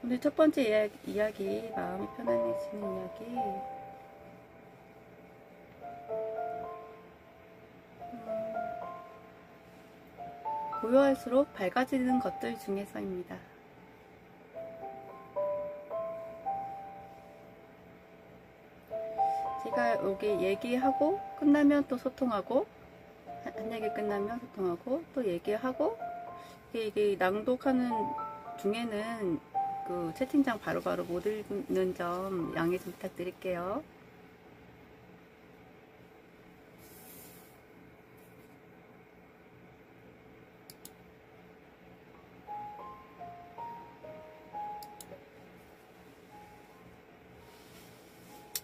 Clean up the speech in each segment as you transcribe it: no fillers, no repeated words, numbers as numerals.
오늘 첫 번째 이야기, 마음이 편안해지는 이야기. 고요할수록 밝아지는 것들 중에서입니다. 제가 여기 얘기하고 끝나면 또 소통하고, 한 얘기 끝나면 소통하고 또 얘기하고, 이게 낭독하는 중에는 그 채팅창 바로바로 못 읽는 점 양해 좀 부탁드릴게요.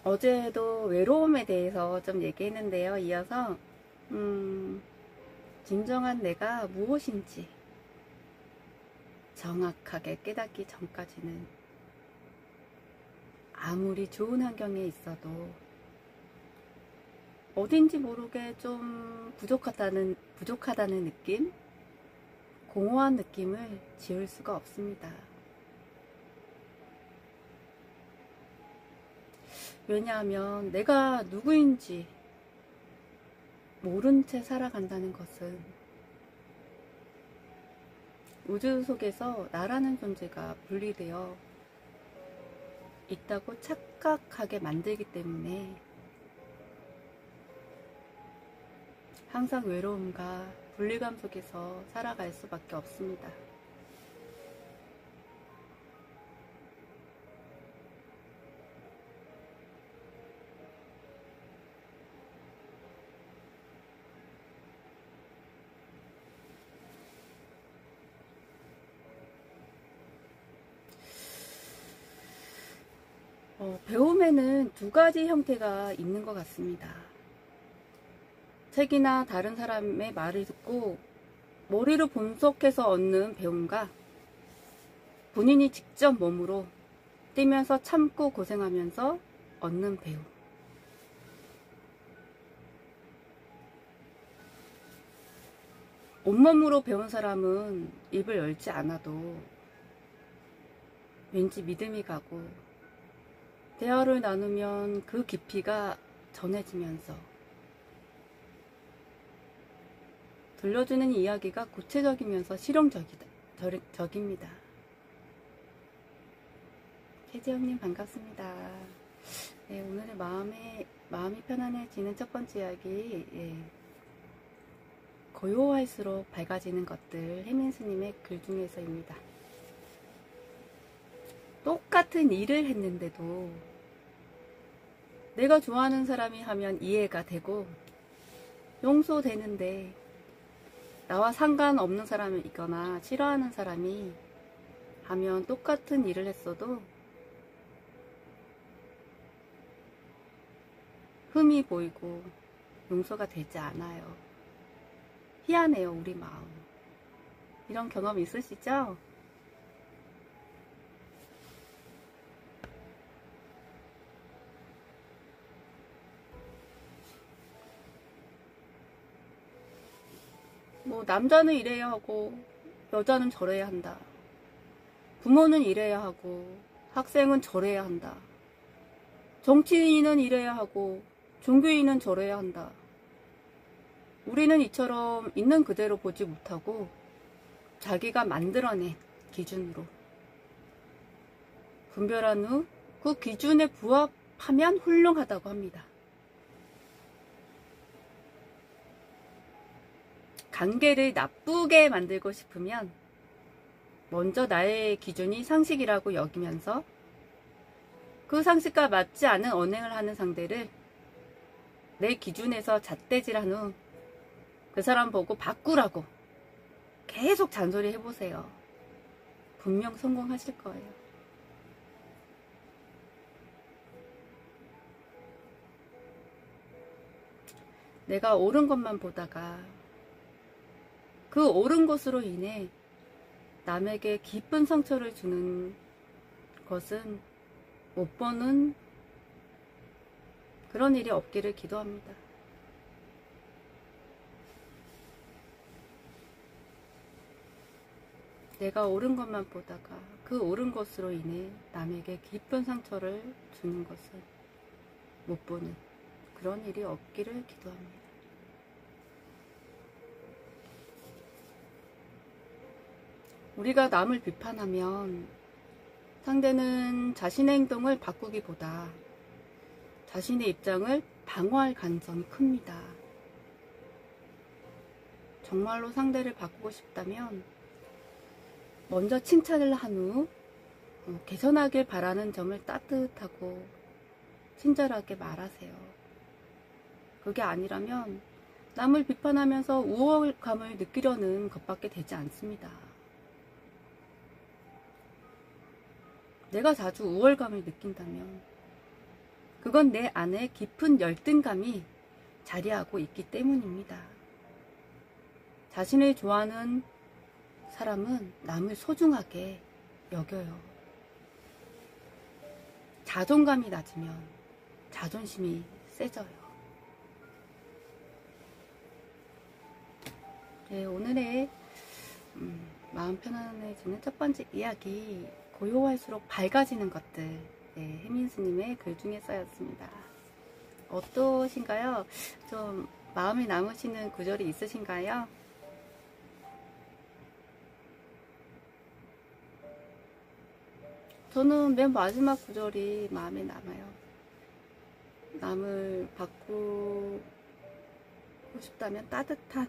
어제도 외로움에 대해서 좀 얘기했는데요. 이어서 진정한 내가 무엇인지 정확하게 깨닫기 전까지는 아무리 좋은 환경에 있어도 어딘지 모르게 좀 부족하다는 느낌, 공허한 느낌을 지울 수가 없습니다. 왜냐하면 내가 누구인지 모른 채 살아간다는 것은 우주 속에서 나라는 존재가 분리되어 있다고 착각하게 만들기 때문에 항상 외로움과 분리감 속에서 살아갈 수밖에 없습니다. 배움에는 두 가지 형태가 있는 것 같습니다. 책이나 다른 사람의 말을 듣고 머리로 분석해서 얻는 배움과 본인이 직접 몸으로 뛰면서 참고 고생하면서 얻는 배움. 온몸으로 배운 사람은 입을 열지 않아도 왠지 믿음이 가고 대화를 나누면 그 깊이가 전해지면서 들려주는 이야기가 구체적이면서 실용적입니다. 혜지영님 반갑습니다. 네, 오늘의 마음이 편안해지는 첫 번째 이야기, 고요할수록 밝아지는 것들, 혜민스님의 글 중에서입니다. 똑같은 일을 했는데도 내가 좋아하는 사람이 하면 이해가 되고 용서되는데 나와 상관없는 사람이 있거나 싫어하는 사람이 하면 똑같은 일을 했어도 흠이 보이고 용서가 되지 않아요. 희한해요, 우리 마음. 이런 경험 있으시죠? 뭐 남자는 이래야 하고 여자는 저래야 한다. 부모는 이래야 하고 학생은 저래야 한다. 정치인은 이래야 하고 종교인은 저래야 한다. 우리는 이처럼 있는 그대로 보지 못하고 자기가 만들어낸 기준으로 분별한 후 그 기준에 부합하면 훌륭하다고 합니다. 관계를 나쁘게 만들고 싶으면 먼저 나의 기준이 상식이라고 여기면서 그 상식과 맞지 않은 언행을 하는 상대를 내 기준에서 잣대질한 후 그 사람 보고 바꾸라고 계속 잔소리 해보세요. 분명 성공하실 거예요. 내가 옳은 것만 보다가 그 옳은 것으로 인해 남에게 깊은 상처를 주는 것은 못 보는 그런 일이 없기를 기도합니다. 내가 옳은 것만 보다가 그 옳은 것으로 인해 남에게 깊은 상처를 주는 것은 못 보는 그런 일이 없기를 기도합니다. 우리가 남을 비판하면 상대는 자신의 행동을 바꾸기보다 자신의 입장을 방어할 가능성이 큽니다. 정말로 상대를 바꾸고 싶다면 먼저 칭찬을 한 후 개선하길 바라는 점을 따뜻하고 친절하게 말하세요. 그게 아니라면 남을 비판하면서 우월감을 느끼려는 것밖에 되지 않습니다. 내가 자주 우월감을 느낀다면 그건 내 안에 깊은 열등감이 자리하고 있기 때문입니다. 자신을 좋아하는 사람은 남을 소중하게 여겨요. 자존감이 낮으면 자존심이 세져요. 네, 오늘의 마음 편안해지는 첫 번째 이야기, 고요할수록 밝아지는 것들, 네, 혜민스님의 글 중에 써였습니다. 어떠신가요? 좀 마음에 남으시는 구절이 있으신가요? 저는 맨 마지막 구절이 마음에 남아요. 남을 바꾸고 싶다면 따뜻한,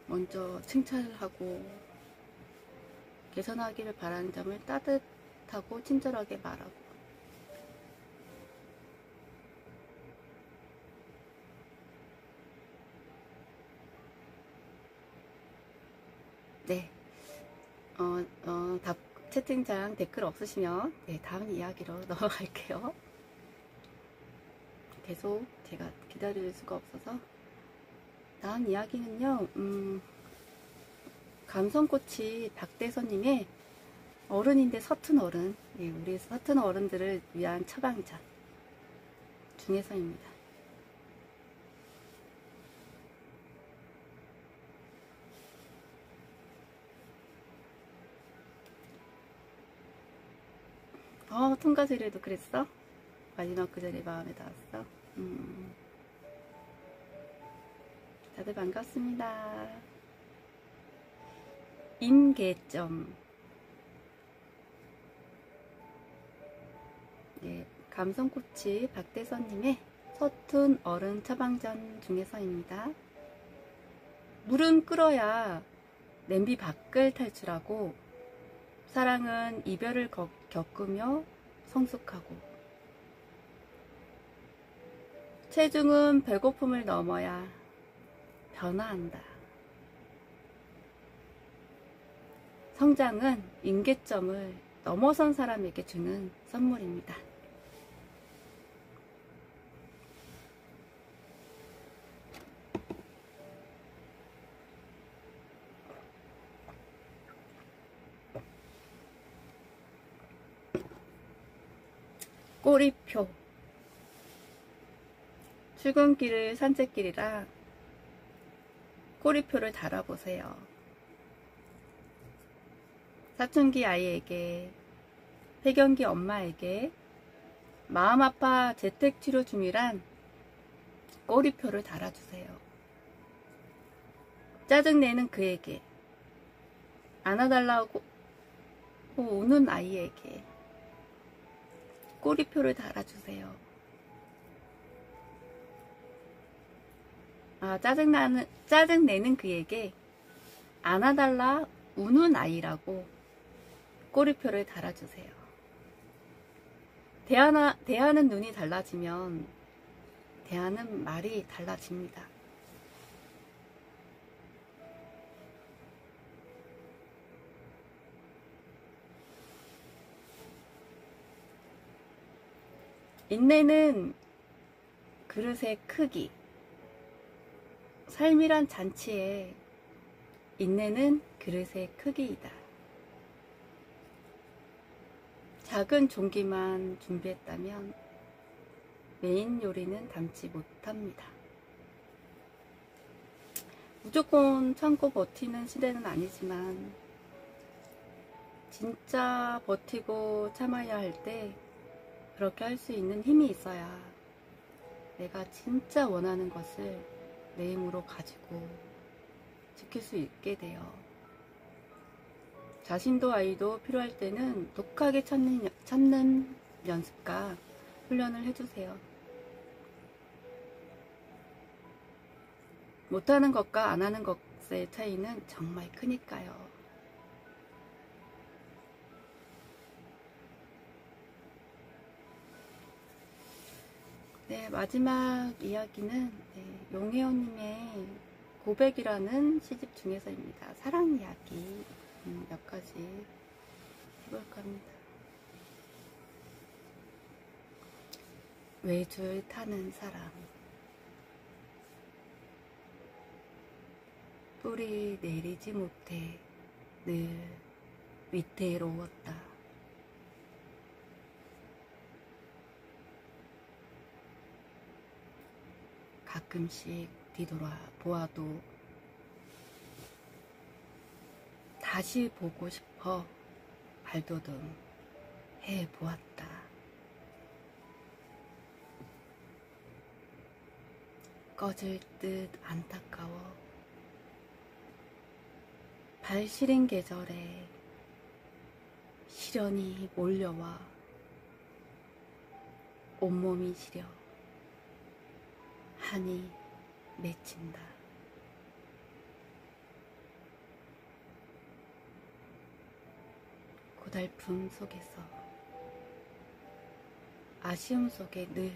먼저 칭찬을 하고 개선하기를 바라는 점을 따뜻하고 친절하게 말하고, 네, 채팅창 댓글 없으시면 네, 다음 이야기로 넘어갈게요. 계속 제가 기다릴 수가 없어서. 다음 이야기는요, 감성꽃이 박대선님의 어른인데 서툰 어른, 네, 우리 서툰 어른들을 위한 처방전 중에서입니다. 통과제리도 그랬어? 마지막 그 자리 마음에 닿았어? 다들 반갑습니다. 임계점. 네, 감성꽃이 박대선님의 서툰 어른 처방전 중에서입니다. 물은 끓어야 냄비 밖을 탈출하고, 사랑은 이별을 겪으며 성숙하고, 체중은 배고픔을 넘어야 변화한다. 성장은 임계점을 넘어선 사람에게 주는 선물입니다. 꼬리표. 출근길을 산책길이라 꼬리표를 달아보세요. 사춘기 아이에게, 폐경기 엄마에게, 마음 아파 재택치료 중이란 꼬리표를 달아주세요. 짜증내는 그에게, 안아달라고 우는 아이에게 꼬리표를 달아주세요. 짜증내는 그에게 안아달라 우는 아이라고 꼬리표를 달아주세요. 대하는 눈이 달라지면 대하는 말이 달라집니다. 인내는 그릇의 크기. 삶이란 잔치에 인내는 그릇의 크기이다. 작은 종기만 준비했다면 메인 요리는 담지 못합니다. 무조건 참고 버티는 시대는 아니지만 진짜 버티고 참아야 할 때 그렇게 할 수 있는 힘이 있어야 내가 진짜 원하는 것을 내 힘으로 가지고 지킬 수 있게 돼요. 자신도 아이도 필요할 때는 독하게 참는 연습과 훈련을 해주세요. 못하는 것과 안 하는 것의 차이는 정말 크니까요. 네, 마지막 이야기는 용혜원님의 고백이라는 시집 중에서입니다. 사랑 이야기 몇 가지 해볼까 합니다. 외줄 타는 사람, 뿌리 내리지 못해 늘 위태로웠다. 가끔씩 뒤돌아 보아도 다시 보고 싶어 발돋움 해보았다. 꺼질 듯 안타까워 발 시린 계절에 시련이 몰려와 온몸이 시려 한이 맺힌다. 고달픔 속에서 아쉬움 속에 늘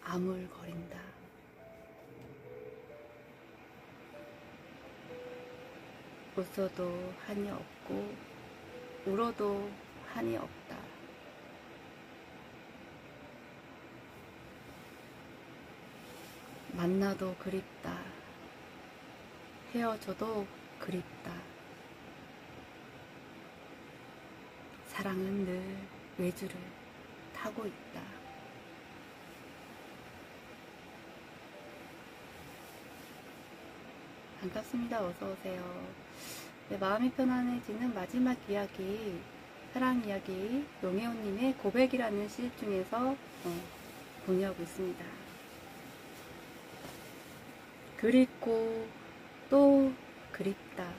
아물거린다. 웃어도 한이 없고 울어도 한이 없다. 만나도 그립다. 헤어져도 그립다. 사랑은 늘 외줄을 타고 있다. 반갑습니다. 어서오세요. 네, 마음이 편안해지는 마지막 이야기, 사랑 이야기, 용혜원님의 고백이라는 시집 중에서 공유하고 있습니다. 그립고 또 그립다.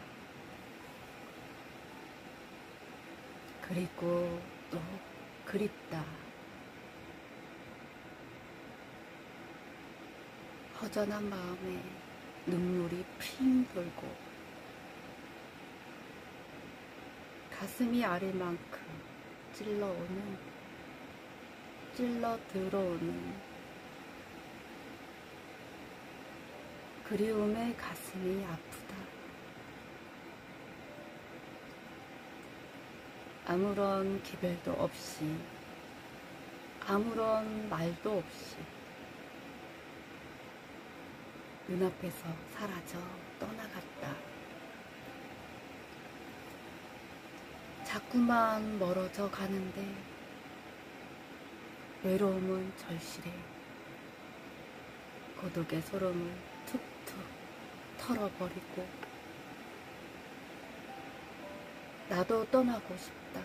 그리고 또 그립다. 허전한 마음에 눈물이 핑 돌고 가슴이 아릴 만큼 찔러 들어오는 그리움에 가슴이 아프다. 아무런 기별도 없이, 아무런 말도 없이 눈앞에서 사라져 떠나갔다. 자꾸만 멀어져 가는데 외로움은 절실해. 고독의 소름을 툭툭 털어버리고 나도 떠나고 싶다.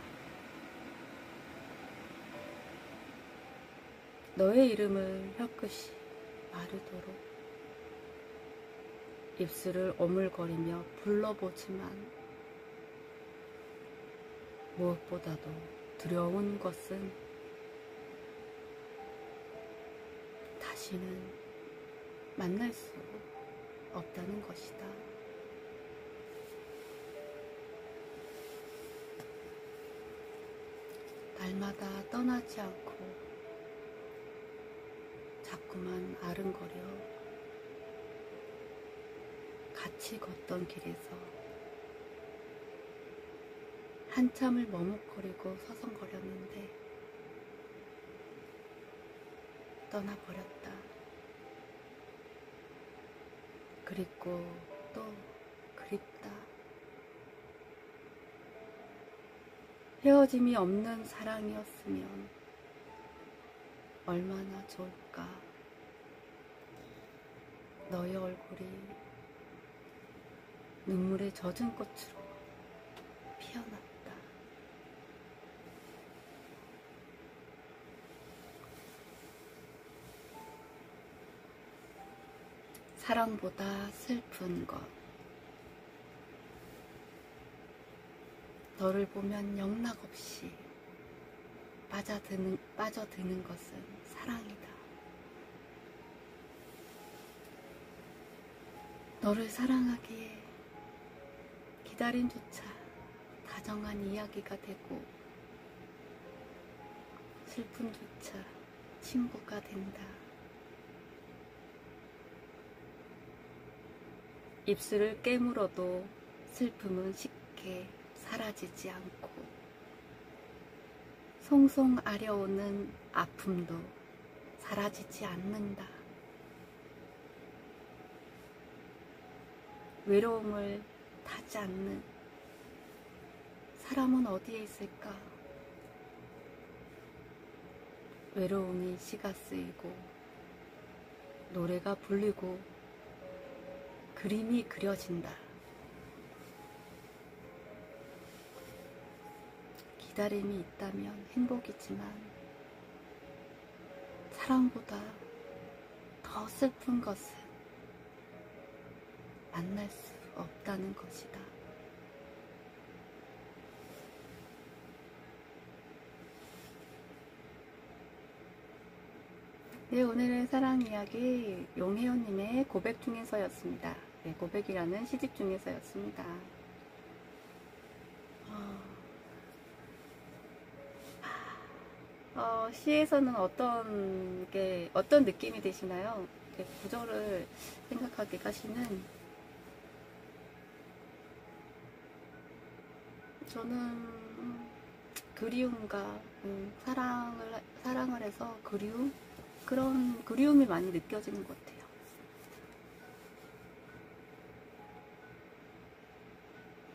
너의 이름을 혀끝이 마르도록 입술을 오물거리며 불러보지만 무엇보다도 두려운 것은 다시는 만날 수 없다는 것이다. 날마다 떠나지 않고 자꾸만 아른거려 같이 걷던 길에서 한참을 머뭇거리고 서성거렸는데 떠나버렸다. 그립고 또 그립다. 헤어짐이 없는 사랑이었으면 얼마나 좋을까. 너의 얼굴이 눈물에 젖은 꽃으로 피어났다. 사랑보다 슬픈 것. 너를 보면 영락없이 빠져드는 것은 사랑이다. 너를 사랑하기에 기다림조차 다정한 이야기가 되고 슬픔조차 친구가 된다. 입술을 깨물어도 슬픔은 쉽게 사라지지 않고 송송 아려오는 아픔도 사라지지 않는다. 외로움을 타지 않는 사람은 어디에 있을까? 외로움이 시가 쓰이고 노래가 불리고 그림이 그려진다. 기다림이 있다면 행복이지만 사랑보다 더 슬픈 것은 만날 수 없다는 것이다. 네, 오늘의 사랑 이야기 용혜원님의 고백 중에서였습니다. 네, 고백이라는 시집 중에서였습니다. 시에서는 어떤 느낌이 드시나요? 구절을 생각하게 하시는. 저는 그리움과 사랑을 해서 그런 그리움이 많이 느껴지는 것 같아요.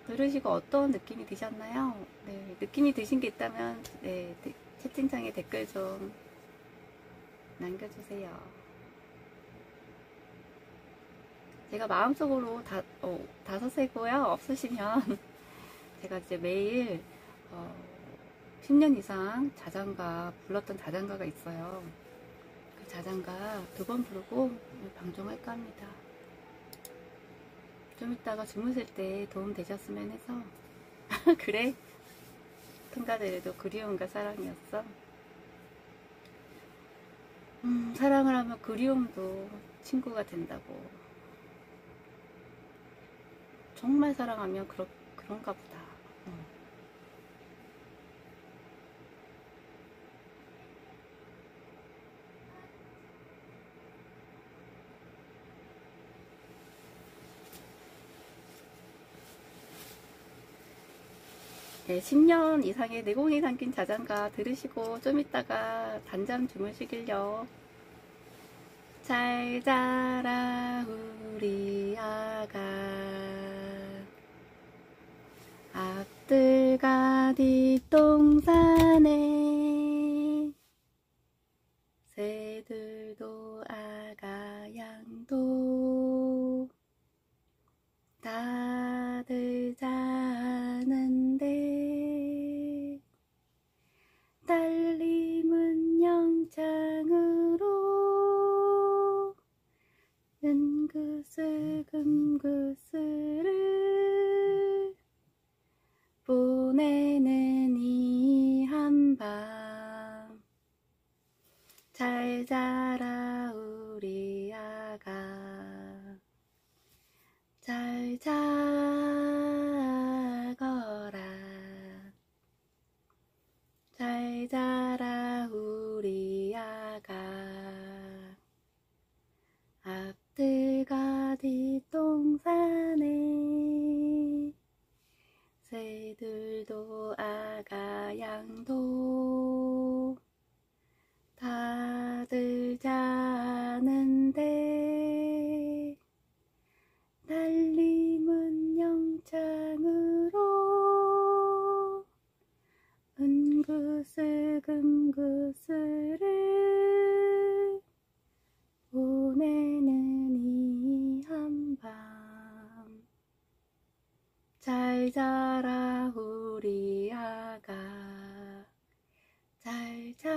들으시고 어떤 느낌이 드셨나요? 네, 느낌이 드신 게 있다면 네, 채팅창에 댓글 좀 남겨주세요. 제가 마음속으로 다 서세고요. 없으시면 제가 이제 매일 10년 이상 불렀던 자장가가 있어요. 그 자장가 2번 부르고 방송할까 합니다. 좀 이따가 주무실 때 도움 되셨으면 해서. 그래? 통가들에도 그리움과 사랑이었어. 사랑을 하면 그리움도 친구가 된다고. 정말 사랑하면 그런가 보다. 네, 10년 이상의 내공이 담긴 자장가 들으시고 좀 이따가 단잠 주무시길요. 잘 자라 우리 아가, 앞들가 뒷동산에 새들도 아가 양도 다들 자는데 딸림은 영장으로 은그슬금그슬을 보내는 이 한밤, 잘 자라 우리 아가, 잘 자거라, 잘 자라 우리 아가, 앞들가 뒷동산 자라 우리 아가 잘 자거라.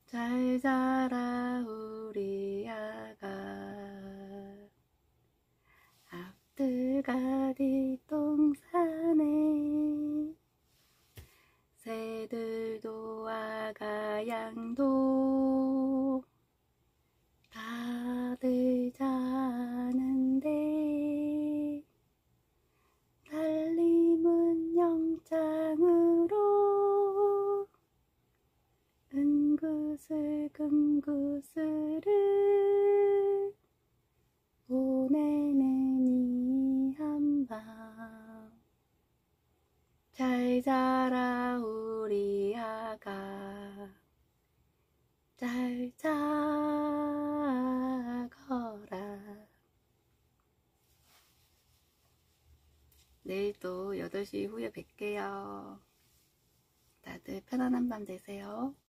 잘 자라 우리 아가 앞뜨가 뒷동산에 새들도 아가 양도 다들 자는데 달림은 영장으로 은구슬 금구슬을 보내는 이 한밤 잘 자라 우리 아가 잘 자거라. 내일 또 8시 후에 뵐게요. 다들 편안한 밤 되세요.